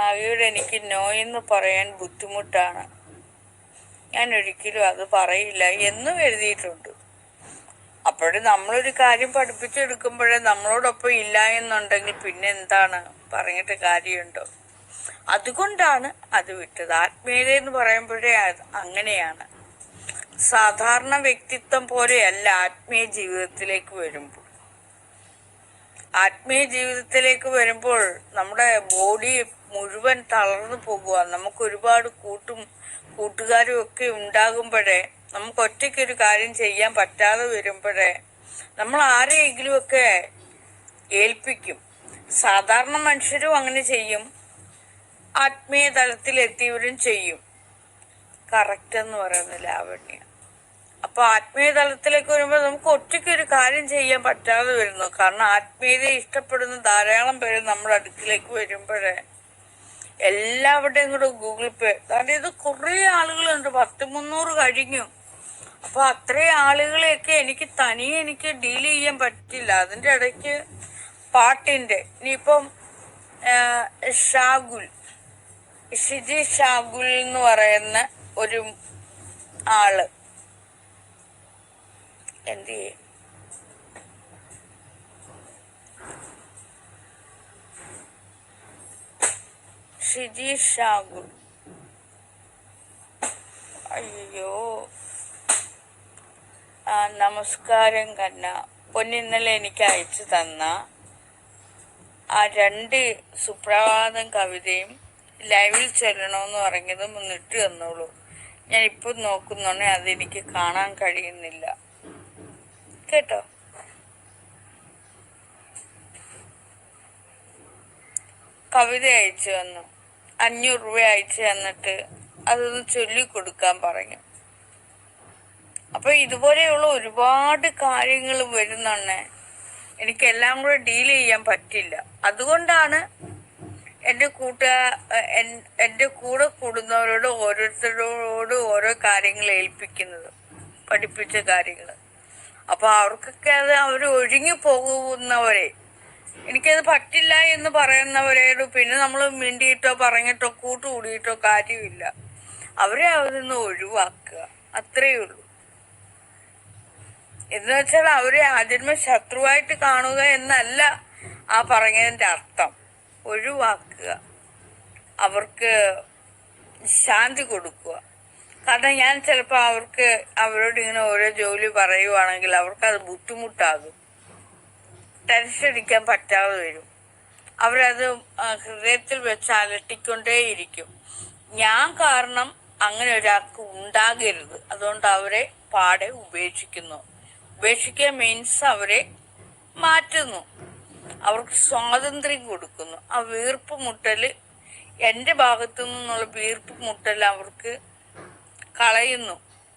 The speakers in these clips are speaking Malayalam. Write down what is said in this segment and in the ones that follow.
ആകെയോട് എനിക്ക് നോ എന്ന് പറയാൻ ബുദ്ധിമുട്ടാണ്, ഞാൻ ഒരിക്കലും അത് പറയില്ല എന്നും എഴുതിയിട്ടുണ്ട്. അപ്പോഴും നമ്മളൊരു കാര്യം പഠിപ്പിച്ചെടുക്കുമ്പോഴേ നമ്മളോടൊപ്പം ഇല്ല എന്നുണ്ടെങ്കിൽ പിന്നെ എന്താണ് പറഞ്ഞിട്ട് കാര്യമുണ്ടോ? അതുകൊണ്ടാണ് അത് വിട്ടത്. ആത്മീയത എന്ന് പറയുമ്പോഴേ അങ്ങനെയാണ്. സാധാരണ വ്യക്തിത്വം പോലെയല്ല ആത്മീയ ജീവിതത്തിലേക്ക് വരുമ്പോൾ. ആത്മീയ ജീവിതത്തിലേക്ക് വരുമ്പോൾ നമ്മുടെ ബോഡി മുഴുവൻ തളർന്നു പോകുക. നമുക്ക് ഒരുപാട് കൂട്ടുകാരും ഒക്കെ ഉണ്ടാകുമ്പോഴേ, നമുക്ക് ഒറ്റയ്ക്കൊരു കാര്യം ചെയ്യാൻ പറ്റാതെ വരുമ്പോഴേ നമ്മൾ ആരെയെങ്കിലും ഒക്കെ ഏൽപ്പിക്കും. സാധാരണ മനുഷ്യരും അങ്ങനെ ചെയ്യും, ആത്മീയ തലത്തിൽ എത്തിയവരും ചെയ്യും. കറക്റ്റ് എന്ന് പറയുന്ന ലാവണ്യ. അപ്പൊ ആത്മീയ തലത്തിലേക്ക് വരുമ്പോൾ നമുക്ക് ഒറ്റയ്ക്കൊരു കാര്യം ചെയ്യാൻ പറ്റാതെ വരുന്നു. കാരണം ആത്മീയതയെ ഇഷ്ടപ്പെടുന്ന ധാരാളം പേര് നമ്മുടെ അടുക്കിലേക്ക് വരുമ്പോഴേ എല്ലാവരുടെയും കൂടെ ഗൂഗിൾ പേ, കാരണം ഇത് കുറെ ആളുകളുണ്ട്, 100-300 കഴിഞ്ഞു. അപ്പൊ അത്രയും ആളുകളെയൊക്കെ എനിക്ക് ഡീൽ ചെയ്യാൻ പറ്റില്ല. അതിന്റെ ഇടയ്ക്ക് പാട്ടിന്റെ ഇനിയിപ്പം ഷിജി ഷാഗുൽ എന്ന് പറയുന്ന ഒരു ആള് എന്ത് ചെയ്യും? ഷിജി ഷാഗുൽ, അയ്യോ നമസ്കാരം കന്ന പൊന്നിന്നലെ എനിക്ക് അയച്ചു തന്ന ആ 2 സുപ്രഭാതം കവിതയും ലൈവിൽ ചെല്ലണമെന്ന് പറഞ്ഞതും ഒന്ന് ഇട്ട് തന്നോളൂ. ഞാൻ ഇപ്പൊ നോക്കുന്നുണ്ടെ അതെനിക്ക് കാണാൻ കഴിയുന്നില്ല കേട്ടോ. കവിത അയച്ചു തന്നു, 500 രൂപ അയച്ചു തന്നിട്ട് അതൊന്ന് ചൊല്ലിക്കൊടുക്കാൻ പറഞ്ഞു. അപ്പൊ ഇതുപോലെയുള്ള ഒരുപാട് കാര്യങ്ങൾ വരുന്നുണ്ട്. എനിക്കെല്ലാം കൂടെ ഡീൽ ചെയ്യാൻ പറ്റില്ല. അതുകൊണ്ടാണ് എന്റെ കൂടെ കൂടുന്നവരോട് ഓരോരുത്തരോട് ഓരോ കാര്യങ്ങൾ ഏൽപ്പിക്കുന്നത്, പഠിപ്പിച്ച കാര്യങ്ങൾ. അപ്പൊ അവർക്കൊക്കെ അത് അവർ ഒഴുങ്ങി പോകുന്നവരെ, എനിക്കത് പറ്റില്ല എന്ന് പറയുന്നവരോട് പിന്നെ നമ്മൾ മിണ്ടിയിട്ടോ പറഞ്ഞിട്ടോ കൂട്ടുകൂടിയിട്ടോ കാര്യമില്ല. അവരെ അതിൽ നിന്ന് ഒഴിവാക്കുക, അത്രയേ ഉള്ളൂ. എന്ന് വെച്ചാൽ അവരെ ആജന്മ ശത്രുവായിട്ട് കാണുക എന്നല്ല ആ പറഞ്ഞതിന്റെ അർത്ഥം. ഒഴിവാക്കുക, അവർക്ക് ശാന്തി കൊടുക്കുക. കാരണം ഞാൻ ചിലപ്പോൾ അവരോട് ഇങ്ങനെ ഓരോ ജോലി പറയുവാണെങ്കിൽ അവർക്കത് ബുദ്ധിമുട്ടാകും, ടെൻഷൻ അടിക്കാൻ പറ്റാതെ വരും. അവരത് ഹൃദയത്തിൽ വെച്ച് അലട്ടിക്കൊണ്ടേയിരിക്കും. ഞാൻ കാരണം അങ്ങനെ ഒരാൾക്ക് ഉണ്ടാകരുത്. അതുകൊണ്ട് അവരെ പാടെ ഉപേക്ഷിക്കുന്നു. ഉപേക്ഷിക്കുക മീൻസ് അവരെ മാറ്റുന്നു, അവർക്ക് സ്വാതന്ത്ര്യം കൊടുക്കുന്നു. ആ വീർപ്പ് മുട്ടല്, എന്റെ ഭാഗത്തു നിന്നുള്ള വീർപ്പ് മുട്ടൽ അവർക്ക്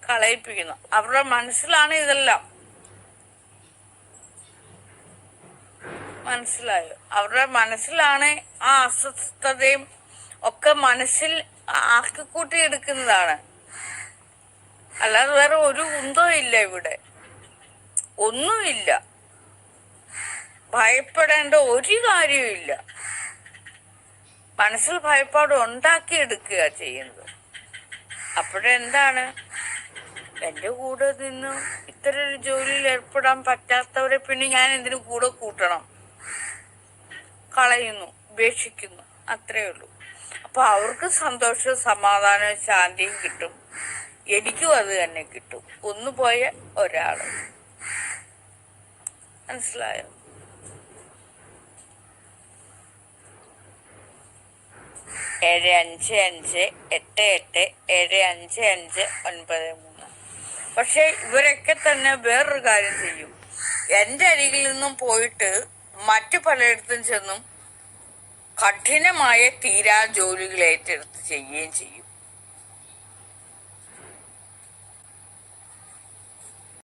കളയിപ്പിക്കുന്നു. അവരുടെ മനസ്സിലാണ് ഇതെല്ലാം. മനസ്സിലായോ? അവരുടെ മനസ്സിലാണ് ആ അസ്വസ്ഥതയും ഒക്കെ മനസ്സിൽ ആക്കിക്കൂട്ടി എടുക്കുന്നതാണ്. അല്ലാതെ വേറെ ഒരു കുന്തോ ഇല്ല ഇവിടെ, ഒന്നുമില്ല. ഭയപ്പെടേണ്ട ഒരു കാര്യമില്ല. മനസ്സിൽ ഭയപ്പാട് ഉണ്ടാക്കിയെടുക്കുക ചെയ്യുന്നത്. അപ്പോഴെന്താണ്, എന്റെ കൂടെ നിന്ന് ഇത്തരം ഒരു ജോലിയിൽ ഏർപ്പെടാൻ പറ്റാത്തവരെ പിന്നെ ഞാൻ എന്തിനു കൂടെ കൂട്ടണം? കളയുന്നു, ഉപേക്ഷിക്കുന്നു, അത്രേ ഉള്ളൂ. അപ്പൊ അവർക്ക് സന്തോഷവും സമാധാനവും ശാന്തിയും കിട്ടും, എനിക്കും അത് തന്നെ കിട്ടും. ഒന്നു പോയ ഒരാള്. മനസ്സിലായോ? 7558875593. പക്ഷെ ഇവരൊക്കെ തന്നെ വേറൊരു കാര്യം ചെയ്യും. എന്റെ അരികിൽ നിന്നും പോയിട്ട് മറ്റു പലയിടത്തും ചെന്നും കഠിനമായ തീരാ ജോലികൾ ഏറ്റെടുത്ത് ചെയ്യുകയും ചെയ്യും.